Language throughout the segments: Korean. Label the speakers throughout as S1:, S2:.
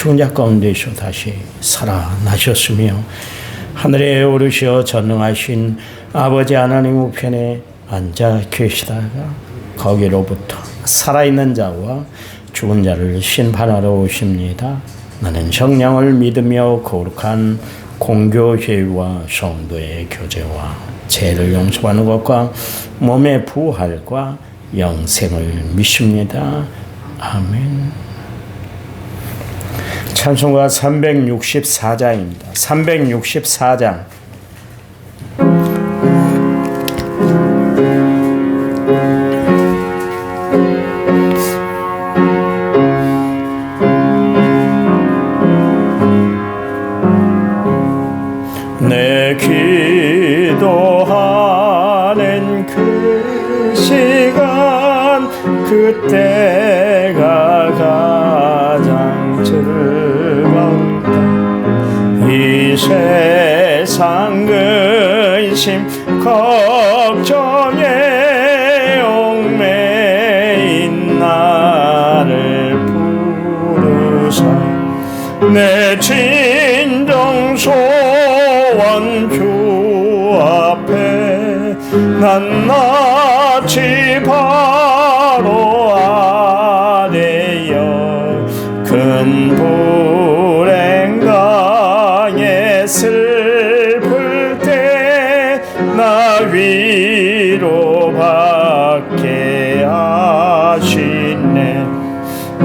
S1: 죽은 자 가운데서 다시 살아나셨으며 하늘에 오르시어 전능하신 아버지 하나님 우편에 앉아 계시다가 거기로부터 살아있는 자와 죽은 자를 심판하러 오십니다. 나는 성령을 믿으며 거룩한 공교제와 성도의 교제와 죄를 용서하는 것과 몸의 부활과 영생을 믿습니다. 아멘. 찬송가 364장입니다. 364장. 내 기도하는 그 시간 그때가 가장 즐거웠다. 이 세상 근심 걱정에 얽매인 나를 부르사 내 진정 소원 주 앞에 낱낱이 바로 아뢰어 큰 불행 당해 슬플 때 나 위로받게 하시네.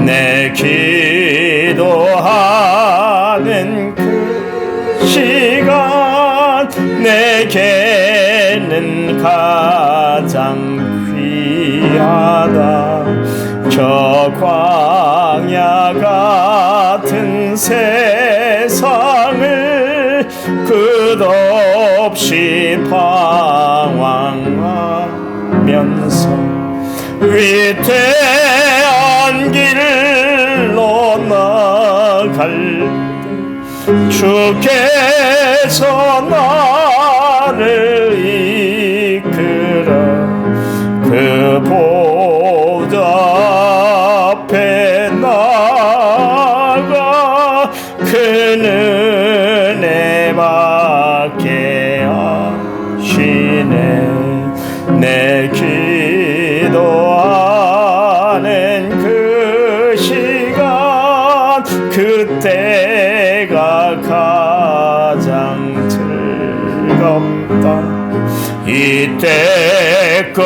S1: 내 기도하는 그 시간 내게는 가장 귀하다. 저 광야 같은 세상을 끝없이 방황하면서 위태한 길로 나갈 때 주께서 나를 이끌어 그 보좌 앞에 나가 그 은혜 받게 하시네. 내 기도하는 그 시간 그때가 가장 즐겁다. 이때껏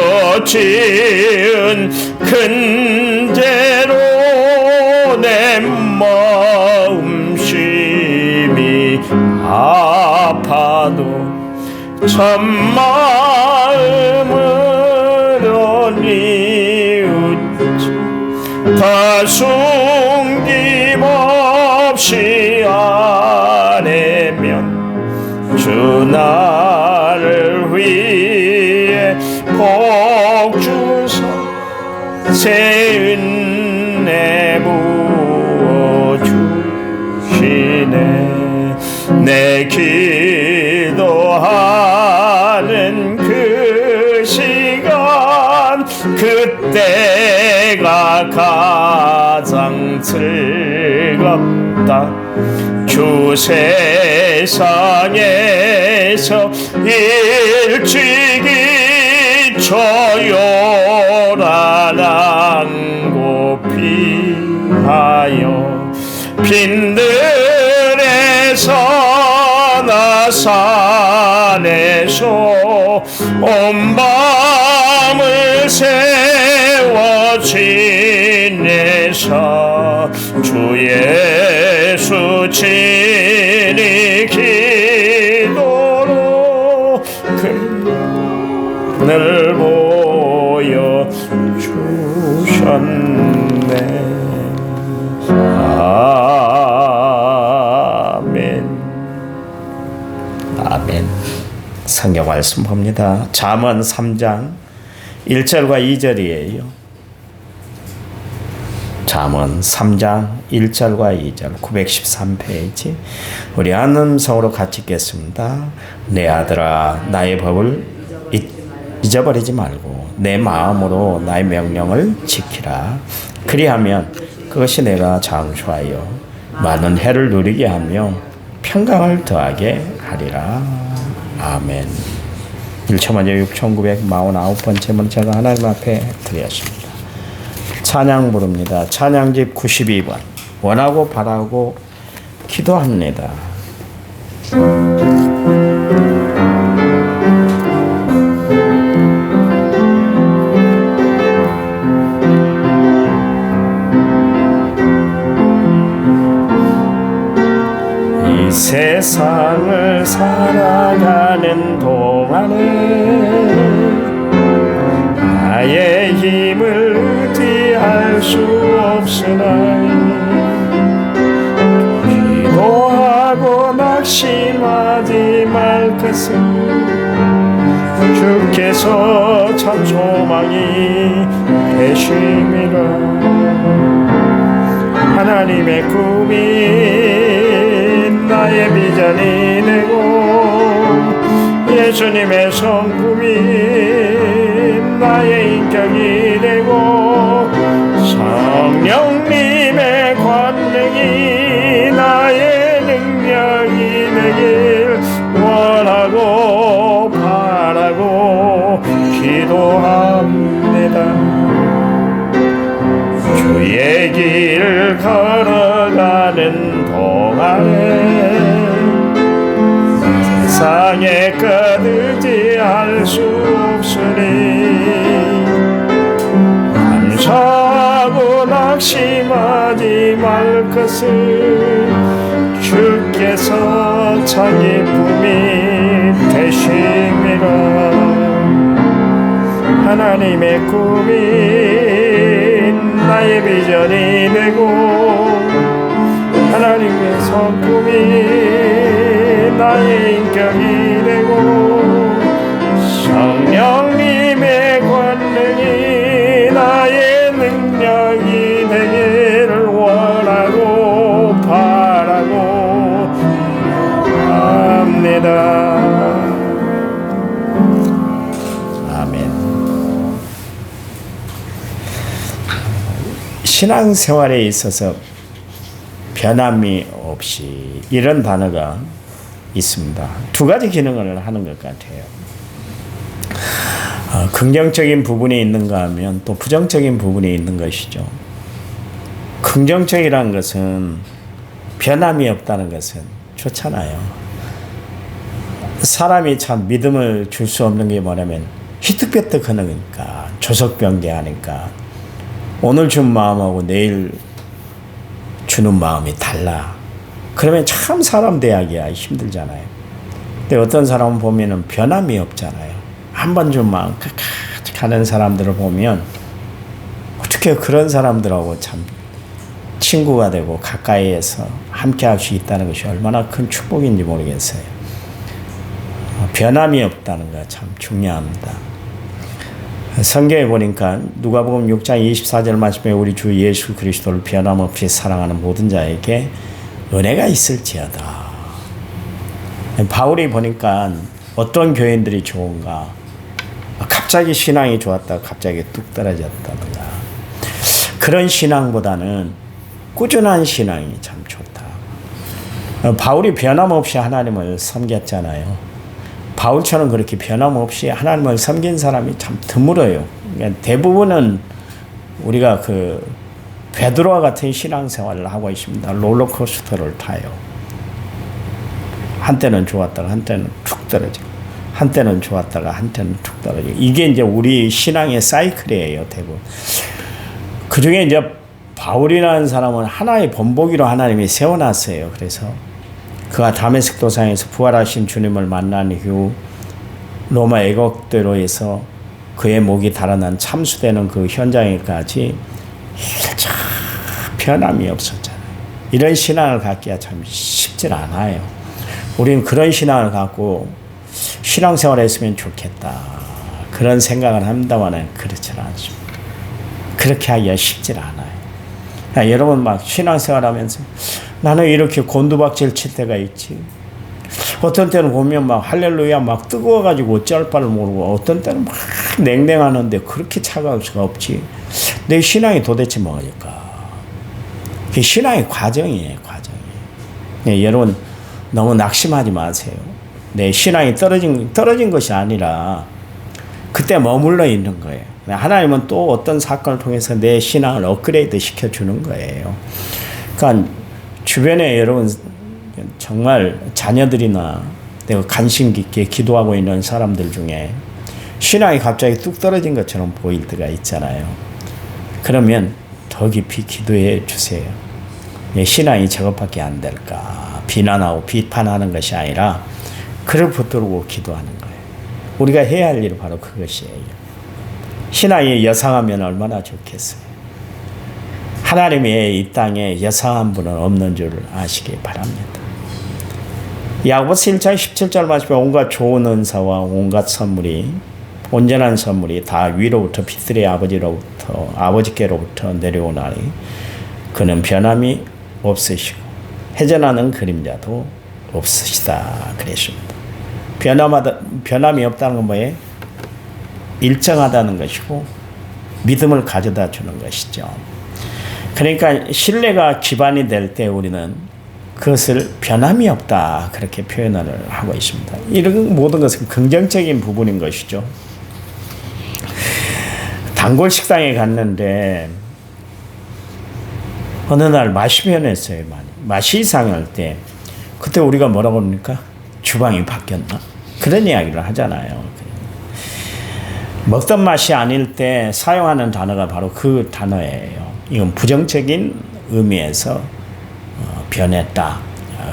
S1: 지은 큰 죄로 내 마음 심히 아파도 참마음으로 뉘우쳐 다 숨김없이 아뢰면 주 나를 위해 복 주사 새 은혜 부어 주시네. 내 기도하는 그 시간 그때가 가장 즐겁다. 주 세상에서 일찍이 저요란한 고피하여 빈들에서 나 산에서 온 밤을 세워 지내사 주 예수 친히 기도로 그늘 보여 주셨네. 아멘. 성경 말씀 봅니다. 잠언 3장 1절과 2절이에요. 잠언 3장 1절과 2절 913페이지. 우리 한 음성으로 같이 읽겠습니다. 내 아들아 나의 법을 잊어버리지 말고 내 마음으로 나의 명령을 지키라. 그리하면 그것이 내가 장수하여 많은 해를 누리게 하며 평강을 더하게 하리라. 아멘. 1천만여 6,949번째 문자가 하나님 앞에 드렸습니다. 찬양 부릅니다. 찬양집 92번. 원하고 바라고 기도합니다. 이 세상을 살아가는 동안에 나의 힘을 의지할 수 없으나이 기도하고 낙심하지 말 것은 주께서 참 소망이 되심이라. 하나님의 꿈이 나의 비전이 되고 예수님의 성품이 나의 인격이 되고 성령님의 권능이 나의 능력이 되길 원하고 바라고 기도합니다. 주의 길 걸어가는 동안에 세상에 거두지할 수 없으니 감사하고 낙심하지 말 것을 주께서 참 기쁨이 되심이라. 하나님의 꿈이 나의 비전이 되고 하나님의 성품이 나의 인격이 되고 성령님의 권능이 나의 능력이 되기를 원하고 바라고 합니다. 신앙생활에 있어서 변함이 없이 이런 단어가 있습니다. 두 가지 기능을 하는 것 같아요. 긍정적인 부분이 있는가 하면 또 부정적인 부분이 있는 것이죠. 긍정적이라는 것은 변함이 없다는 것은 좋잖아요. 사람이 참 믿음을 줄 수 없는 게 뭐냐면 희뜩배뜩 하는 거니까 조석병대하니까 오늘 준 마음하고 내일 주는 마음이 달라. 그러면 참 사람 대하기가 힘들잖아요. 근데 어떤 사람은 보면은 변함이 없잖아요. 한 번 준 마음 끝까지 가는 사람들을 보면 어떻게 그런 사람들하고 참 친구가 되고 가까이에서 함께 할 수 있다는 것이 얼마나 큰 축복인지 모르겠어요. 변함이 없다는 거 참 중요합니다. 성경에 보니까 누가복음 6장 24절 말씀에 우리 주 예수 그리스도를 변함없이 사랑하는 모든 자에게 은혜가 있을지어다. 바울이 보니까 어떤 교인들이 좋은가. 갑자기 신앙이 좋았다가 갑자기 뚝 떨어졌다든가. 그런 신앙보다는 꾸준한 신앙이 참 좋다. 바울이 변함없이 하나님을 섬겼잖아요. 바울처럼 그렇게 변함없이 하나님을 섬긴 사람이 참 드물어요. 그러니까 대부분은 우리가 그 베드로와 같은 신앙생활을 하고 있습니다. 롤러코스터를 타요. 한때는 좋았다가 한때는 툭 떨어지고 한때는 좋았다가 한때는 툭 떨어지고 이게 이제 우리 신앙의 사이클이에요. 대부분. 그중에 이제 바울이라는 사람은 하나의 본보기로 하나님이 세워놨어요. 그래서 그가 다메섹 도상에서 부활하신 주님을 만난 이후 로마 애국대로에서 그의 목이 달아난 참수되는 그 현장에까지 일차 변함이 없었잖아요. 이런 신앙을 갖기가 참 쉽지 않아요. 우리는 그런 신앙을 갖고 신앙생활을 했으면 좋겠다. 그런 생각을 합니다만 그렇지는 않습니다. 그렇게 하기가 쉽지 않아요. 그러니까 여러분 막 신앙생활 하면서 나는 이렇게 곤두박질 칠 때가 있지. 어떤 때는 보면 막 할렐루야 막 뜨거워가지고 어쩔 바를 모르고 어떤 때는 막 냉랭하는데 그렇게 차가울 수가 없지. 내 신앙이 도대체 뭐일까? 그게 신앙의 과정이에요. 과정. 여러분 너무 낙심하지 마세요. 내 신앙이 떨어진 것이 아니라 그때 머물러 있는 거예요. 하나님은 또 어떤 사건을 통해서 내 신앙을 업그레이드 시켜주는 거예요. 그러니까 주변에 여러분 정말 자녀들이나 내가 관심 깊게 기도하고 있는 사람들 중에 신앙이 갑자기 뚝 떨어진 것처럼 보일 때가 있잖아요. 그러면 더 깊이 기도해 주세요. 내 신앙이 저것밖에 안 될까? 비난하고 비판하는 것이 아니라 그를 붙들고 기도하는 거예요. 우리가 해야 할 일은 바로 그것이에요. 신앙이 여상하면 얼마나 좋겠어요. 하나님의 이 땅에 여상한 분은 없는 줄 아시기 바랍니다. 야고보서 1장 17절 말씀에 온갖 좋은 은사와 온갖 선물이 온전한 선물이 다 위로부터 빛들의 아버지께로부터 내려오나니 그는 변함이 없으시고 회전하는 그림자도 없으시다 그랬습니다. 변함이 없다는 건 뭐예요? 일정하다는 것이고 믿음을 가져다 주는 것이죠. 그러니까 신뢰가 기반이 될 때 우리는 그것을 변함이 없다 그렇게 표현을 하고 있습니다. 이런 모든 것은 긍정적인 부분인 것이죠. 단골 식당에 갔는데 어느 날 맛이 변했어요. 맛이 이상할 때 그때 우리가 뭐라고 합니까? 주방이 바뀌었나? 그런 이야기를 하잖아요. 먹던 맛이 아닐 때 사용하는 단어가 바로 그 단어예요. 이건 부정적인 의미에서 변했다.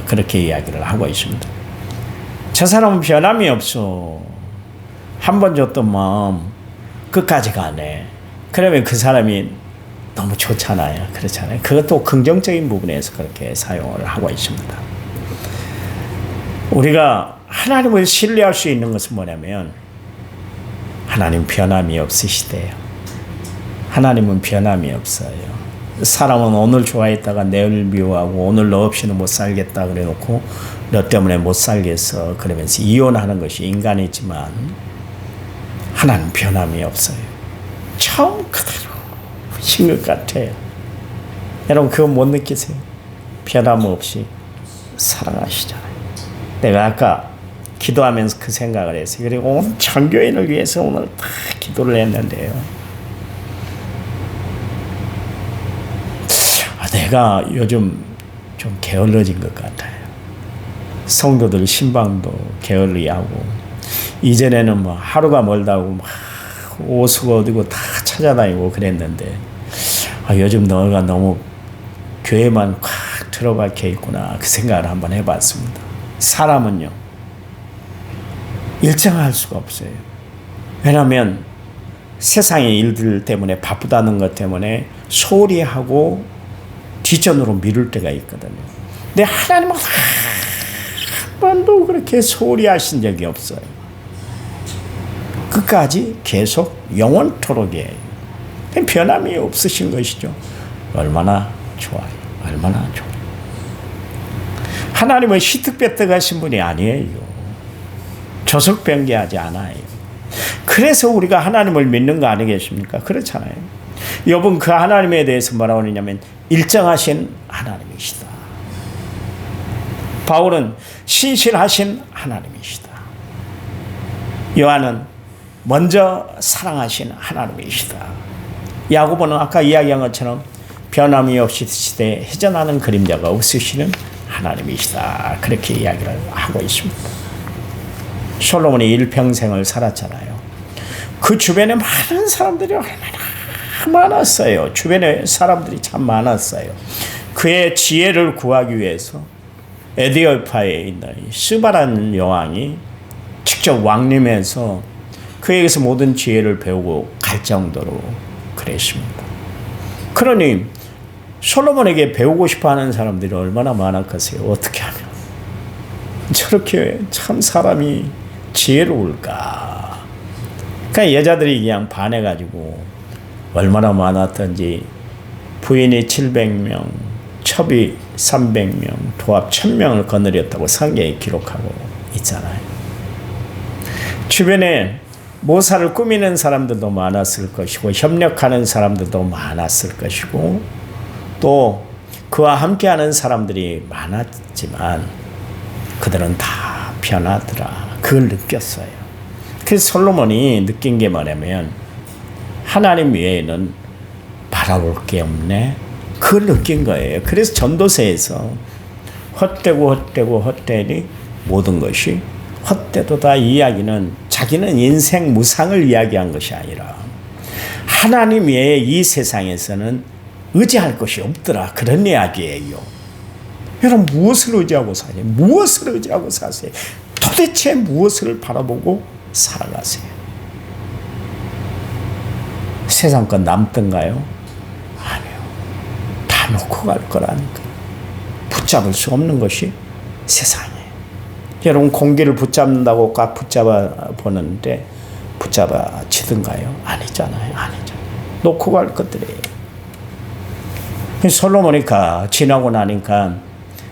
S1: 그렇게 이야기를 하고 있습니다. 저 사람은 변함이 없어. 한 번 줬던 마음 끝까지 가네. 그러면 그 사람이 너무 좋잖아요. 그렇잖아요. 그것도 긍정적인 부분에서 그렇게 사용을 하고 있습니다. 우리가 하나님을 신뢰할 수 있는 것은 뭐냐면 하나님 변함이 없으시대요. 하나님은 변함이 없어요. 사람은 오늘 좋아했다가 내일 미워하고 오늘 너 없이는 못 살겠다 그래놓고 너 때문에 못 살겠어 그러면서 이혼하는 것이 인간이지만 하나님 변함이 없어요. 처음 그대로신 것 같아요. 여러분 그거 못 느끼세요? 변함 없이 사랑하시잖아요. 내가 아까 기도하면서 그 생각을 했어요. 그리고 오늘 전교인을 위해서 오늘 다 기도를 했는데요. 내가 요즘 좀 게을러진 것 같아요. 성도들 신방도 게을리하고 이전에는 뭐 하루가 멀다고 막 옷을 어디고 다 찾아다니고 그랬는데 요즘 너가 너무 교회만 콱 들어박혀 있구나 그 생각을 한번 해봤습니다. 사람은요 일정할 수가 없어요. 왜냐하면 세상의 일들 때문에 바쁘다는 것 때문에 소홀히 하고 뒷전으로 미룰 때가 있거든요. 근데 하나님은 한 번도 그렇게 소홀히 하신 적이 없어요. 끝까지 계속 영원토록이에요. 변함이 없으신 것이죠. 얼마나 좋아요. 얼마나 좋아요. 하나님은 시특배떡하신 분이 아니에요. 조석변개하지 않아요. 그래서 우리가 하나님을 믿는 거 아니겠습니까? 그렇잖아요. 욥은 그 하나님에 대해서 뭐라고 하느냐면 일정하신 하나님이시다. 바울은 신실하신 하나님이시다. 요한은 먼저 사랑하신 하나님이시다. 야고보는 아까 이야기한 것처럼 변함이 없이 시대에 회전하는 그림자가 없으시는 하나님이시다. 그렇게 이야기를 하고 있습니다. 솔로몬이 일평생을 살았잖아요. 그 주변에 많은 사람들이 얼마나 많았어요. 주변에 사람들이 참 많았어요. 그의 지혜를 구하기 위해서 에디오피아에 있는 스바라는 여왕이 직접 왕림해서 그에게서 모든 지혜를 배우고 갈 정도로 그랬습니다. 그러니 솔로몬에게 배우고 싶어하는 사람들이 얼마나 많았겠어요. 어떻게 하면 저렇게 참 사람이 지혜로울까. 그러니까 여자들이 그냥 반해가지고 얼마나 많았던지 부인이 700명, 첩이 300명, 도합 1000명을 거느렸다고 성경에 기록하고 있잖아요. 주변에 모사를 꾸미는 사람들도 많았을 것이고 협력하는 사람들도 많았을 것이고 또 그와 함께하는 사람들이 많았지만 그들은 다 변하더라. 그걸 느꼈어요. 그래서 솔로몬이 느낀 게 뭐냐면 하나님 외에는 바라볼 게 없네. 그걸 느낀 거예요. 그래서 전도서에서 헛되니 모든 것이 헛되도다 이야기는 자기는 인생 무상을 이야기한 것이 아니라 하나님 외에 이 세상에서는 의지할 것이 없더라. 그런 이야기예요. 여러분 무엇을 의지하고 사세요? 무엇을 의지하고 사세요? 도대체 무엇을 바라보고 살아가세요? 세상 건 남던가요? 아니요. 다 놓고 갈 거라니까. 붙잡을 수 없는 것이 세상이에요. 여러분 공기를 붙잡는다고 꽉 붙잡아 보는데 붙잡아지던가요? 아니잖아요. 아니죠. 놓고 갈 것들이에요. 솔로몬이 지나고 나니까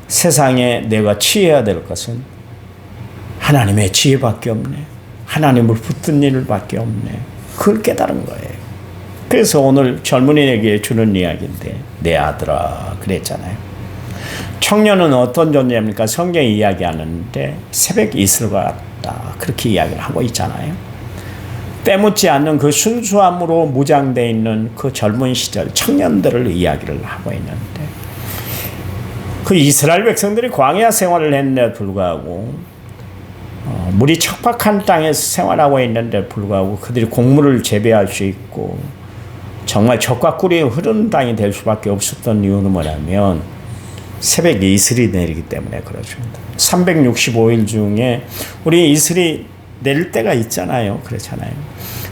S1: 세상에 내가 취해야 될 것은 하나님의 지혜밖에 없네. 하나님을 붙든 일밖에 없네. 그걸 깨달은 거예요. 그래서 오늘 젊은이에게 주는 이야기인데 내 아들아 그랬잖아요. 청년은 어떤 존재입니까? 성경이 이야기하는데 새벽 이슬과 같다. 그렇게 이야기를 하고 있잖아요. 때묻지 않는 그 순수함으로 무장되어 있는 그 젊은 시절 청년들을 이야기를 하고 있는데 그 이스라엘 백성들이 광야 생활을 했는데 불구하고 물이 척박한 땅에서 생활하고 있는데 불구하고 그들이 곡물을 재배할 수 있고 정말 젖과 꿀이 흐르는 땅이 될 수밖에 없었던 이유는 뭐냐면 새벽에 이슬이 내리기 때문에 그렇습니다. 365일 중에 우리 이슬이 내릴 때가 있잖아요. 그렇잖아요.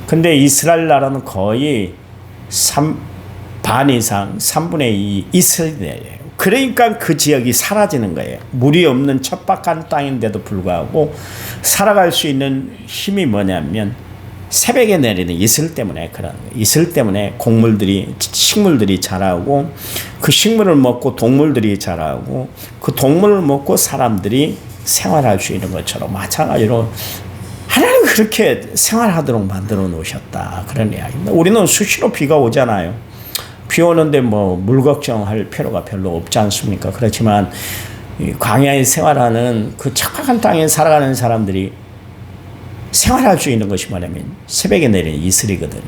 S1: 근데 이스라엘 나라는 거의 반 이상 3분의 2 이슬이 내려요. 그러니까 그 지역이 사라지는 거예요. 물이 없는 척박한 땅인데도 불구하고 살아갈 수 있는 힘이 뭐냐면 새벽에 내리는 이슬 때문에 그런 거예요. 이슬 때문에 식물들이 자라고 그 식물을 먹고 동물들이 자라고 그 동물을 먹고 사람들이 생활할 수 있는 것처럼 마찬가지로 하나님 그렇게 생활하도록 만들어 놓으셨다. 그런 이야기입니다. 우리는 수시로 비가 오잖아요. 비 오는데 물 걱정할 필요가 별로 없지 않습니까? 그렇지만 광야에 생활하는 그 척박한 땅에 살아가는 사람들이 생활할 수 있는 것이 뭐냐면 새벽에 내리는 이슬이거든요.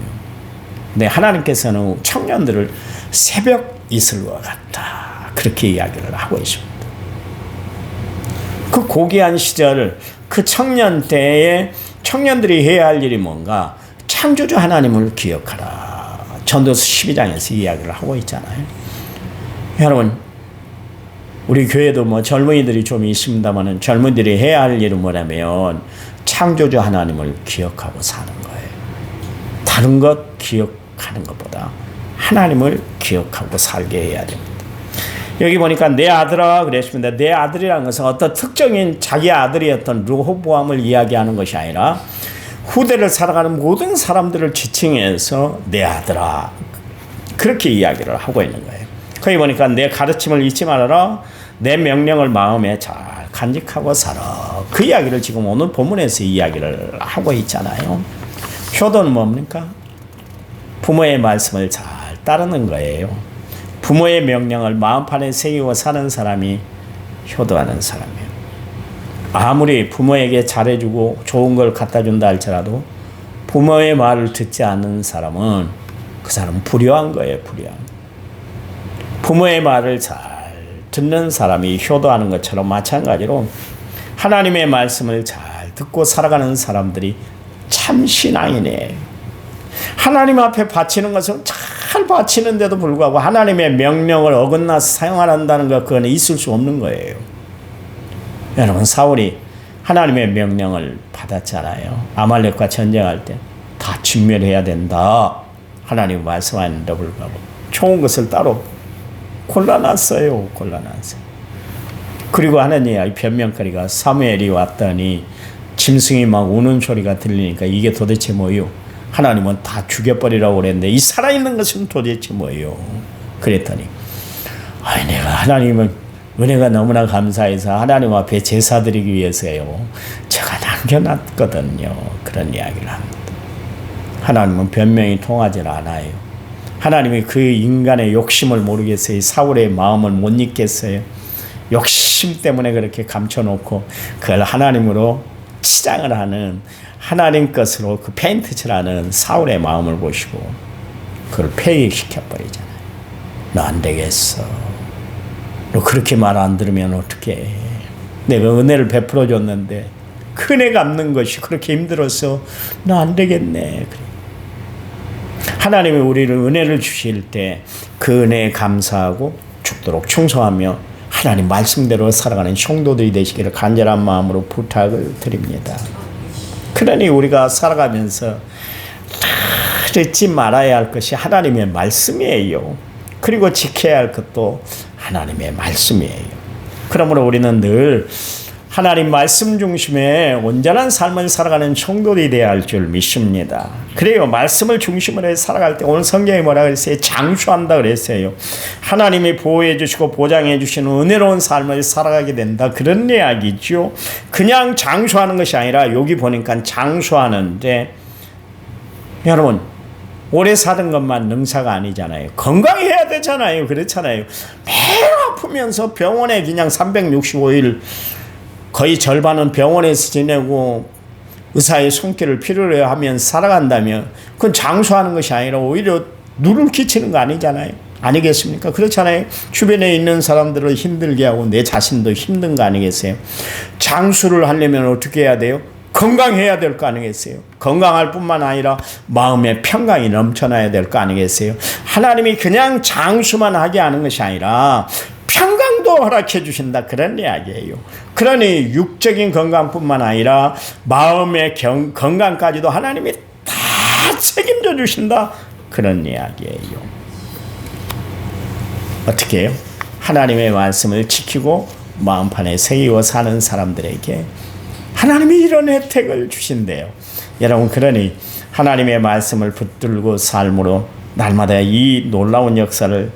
S1: 근데 하나님께서는 청년들을 새벽 이슬과 같다. 그렇게 이야기를 하고 있습니다. 그 고귀한 시절 그 청년 때에 청년들이 해야 할 일이 뭔가 창조주 하나님을 기억하라. 전도서 12장에서 이야기를 하고 있잖아요. 여러분 우리 교회도 젊은이들이 좀 있습니다만 젊은이들이 해야 할 일은 뭐냐면 창조주 하나님을 기억하고 사는 거예요. 다른 것 기억하는 것보다 하나님을 기억하고 살게 해야 됩니다. 여기 보니까 내 아들아 그랬습니다. 내 아들이라는 것은 어떤 특정인 자기 아들이었던 르호보암을 이야기하는 것이 아니라 후대를 살아가는 모든 사람들을 지칭해서 내 아들아 그렇게 이야기를 하고 있는 거예요. 거기 보니까 내 가르침을 잊지 말아라. 내 명령을 마음에 잘 간직하고 살아. 그 이야기를 지금 오늘 본문에서 이야기를 하고 있잖아요. 효도는 뭡니까? 부모의 말씀을 잘 따르는 거예요. 부모의 명령을 마음판에 새기고 사는 사람이 효도하는 사람이에요. 아무리 부모에게 잘해주고 좋은 걸 갖다 준다 할지라도 부모의 말을 듣지 않는 사람은 그 사람은 불효한 거예요. 불효한. 부모의 말을 잘 듣는 사람이 효도하는 것처럼 마찬가지로 하나님의 말씀을 잘 듣고 살아가는 사람들이 참 신앙이네. 하나님 앞에 바치는 것은 잘 바치는데도 불구하고 하나님의 명령을 어긋나서 사용한다는 것 그건 있을 수 없는 거예요. 여러분 사울이 하나님의 명령을 받았잖아요. 아말렉과 전쟁할 때 다 진멸해야 된다. 하나님 말씀하는데 불구하고 좋은 것을 따로 골라놨어요. 그리고 하나님의 변명거리가 사무엘이 왔더니 짐승이 막 우는 소리가 들리니까 이게 도대체 뭐요? 하나님은 다 죽여버리라고 그랬는데 이 살아있는 것은 도대체 뭐예요? 그랬더니 내가 하나님은 은혜가 너무나 감사해서 하나님 앞에 제사 드리기 위해서요. 제가 남겨놨거든요. 그런 이야기를 합니다. 하나님은 변명이 통하지 않아요. 하나님이 그 인간의 욕심을 모르겠어요. 사울의 마음을 못 잊겠어요. 욕심 때문에 그렇게 감춰놓고 그걸 하나님으로 치장을 하는, 하나님 것으로 그 페인트 칠하는 사울의 마음을 보시고 그걸 폐기시켜버리잖아요. 너 안 되겠어. 너 그렇게 말 안 들으면 어떡해. 내가 은혜를 베풀어 줬는데 그 은혜 갚는 것이 그렇게 힘들어서 너 안 되겠네. 하나님이 우리를 은혜를 주실 때 그 은혜에 감사하고 죽도록 충성하며 하나님 말씀대로 살아가는 성도들이 되시기를 간절한 마음으로 부탁을 드립니다. 그러니 우리가 살아가면서 잊지 말아야 할 것이 하나님의 말씀이에요. 그리고 지켜야 할 것도 하나님의 말씀이에요. 그러므로 우리는 늘 하나님 말씀 중심의 온전한 삶을 살아가는 성도들이 되어야 할 줄 믿습니다. 그래요. 말씀을 중심으로 해서 살아갈 때 오늘 성경에 뭐라 그랬어요? 장수한다 그랬어요. 하나님이 보호해 주시고 보장해 주시는 은혜로운 삶을 살아가게 된다. 그런 이야기죠. 그냥 장수하는 것이 아니라 여기 보니까 장수하는데 여러분 오래 사는 것만 능사가 아니잖아요. 건강해야 되잖아요. 그렇잖아요. 매일 아프면서 병원에 그냥 365일 거의 절반은 병원에서 지내고 의사의 손길을 필요로 하면 살아간다면 그건 장수하는 것이 아니라 오히려 누를 끼치는 거 아니잖아요. 아니겠습니까? 그렇잖아요. 주변에 있는 사람들을 힘들게 하고 내 자신도 힘든 거 아니겠어요? 장수를 하려면 어떻게 해야 돼요? 건강해야 될 거 아니겠어요? 건강할 뿐만 아니라 마음의 평강이 넘쳐나야 될 거 아니겠어요? 하나님이 그냥 장수만 하게 하는 것이 아니라 평강도 허락해 주신다. 그런 이야기예요. 그러니 육적인 건강뿐만 아니라 마음의 건강까지도 하나님이 다 책임져 주신다. 그런 이야기예요. 어떻게 해요? 하나님의 말씀을 지키고 마음판에 새기고 사는 사람들에게 하나님이 이런 혜택을 주신대요. 여러분 그러니 하나님의 말씀을 붙들고 삶으로 날마다 이 놀라운 역사를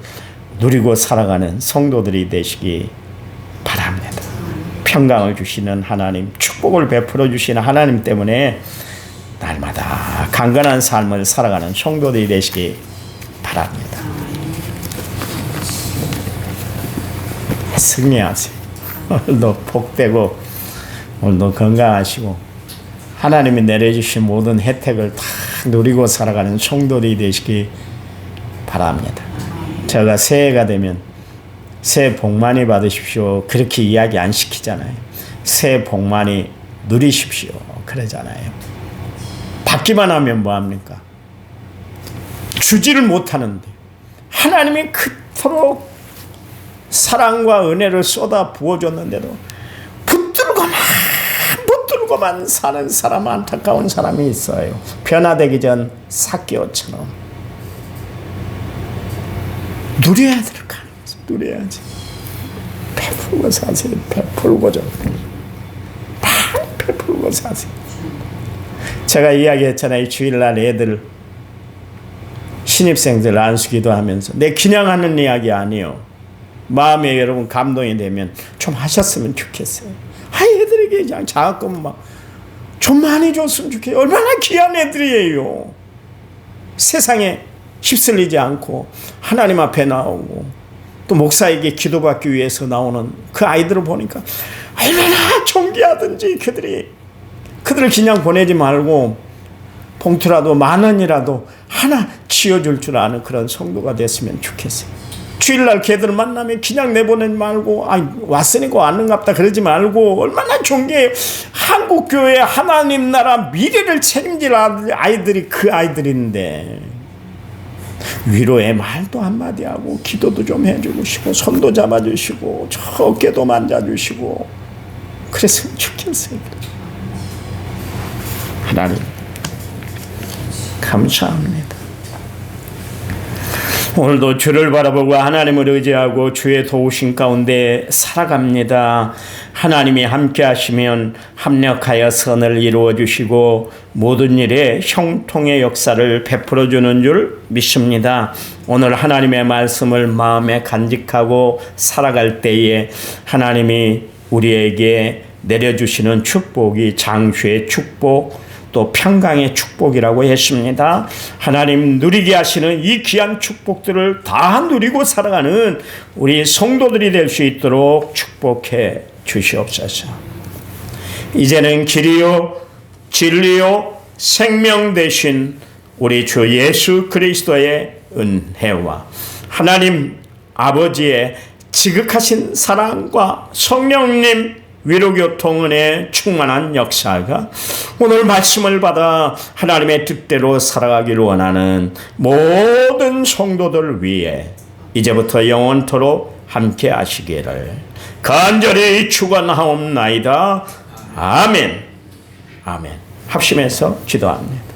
S1: 누리고 살아가는 성도들이 되시기 바랍니다. 평강을 주시는 하나님, 축복을 베풀어 주시는 하나님 때문에 날마다 강건한 삶을 살아가는 성도들이 되시기 바랍니다. 승리하세요. 오늘도 복되고 오늘도 건강하시고 하나님이 내려주신 모든 혜택을 다 누리고 살아가는 성도들이 되시기 바랍니다. 제가 새해가 되면 새해 복 많이 받으십시오. 그렇게 이야기 안 시키잖아요. 새해 복 많이 누리십시오. 그러잖아요. 받기만 하면 뭐합니까? 주지를 못하는데 하나님이 그토록 사랑과 은혜를 쏟아 부어줬는데도 붙들고만 사는 사람, 안타까운 사람이 있어요. 변화되기 전 삭개오처럼. 누려야 될 거 아니에요. 누려야지. 베풀고 사세요. 베풀고 좀. 많이 베풀고 사세요. 제가 이야기했잖아요. 주일날 애들 신입생들 안수기도 하면서 내 그냥하는 이야기 아니에요. 마음에 여러분 감동이 되면 좀 하셨으면 좋겠어요. 애들에게 그냥 장학금 막 좀 많이 줬으면 좋겠어요. 얼마나 귀한 애들이에요. 세상에 휩쓸리지 않고 하나님 앞에 나오고 또 목사에게 기도받기 위해서 나오는 그 아이들을 보니까 얼마나 존귀하든지 그들을 그냥 보내지 말고 봉투라도 10,000원이라도 하나 지어줄 줄 아는 그런 성도가 됐으면 좋겠어요. 주일날 걔들 만나면 그냥 내보내지 말고 왔으니까 왔는갑다 그러지 말고 얼마나 존귀해요. 한국교회 하나님 나라 미래를 책임질 아이들이 그 아이들인데 위로의 말도 한마디 하고 기도도 좀 해주시고 손도 잡아주시고 저 어깨도 만져주시고 그랬으면 좋겠어요. 하나님 감사합니다. 오늘도 주를 바라보고 하나님을 의지하고 주의 도우심 가운데 살아갑니다. 하나님이 함께 하시면 합력하여 선을 이루어 주시고 모든 일에 형통의 역사를 베풀어 주는 줄 믿습니다. 오늘 하나님의 말씀을 마음에 간직하고 살아갈 때에 하나님이 우리에게 내려주시는 축복이 장수의 축복, 또 평강의 축복이라고 했습니다. 하나님 누리게 하시는 이 귀한 축복들을 다 누리고 살아가는 우리 성도들이 될 수 있도록 축복해 주시옵소서. 이제는 길이요 진리요 생명 되신 우리 주 예수 그리스도의 은혜와 하나님 아버지의 지극하신 사랑과 성령님 위로교통은의 충만한 역사가 오늘 말씀을 받아 하나님의 뜻대로 살아가기를 원하는 모든 성도들 위해 이제부터 영원토록 함께 하시기를 간절히 축원하옵나이다. 아멘. 아멘. 합심해서 기도합니다.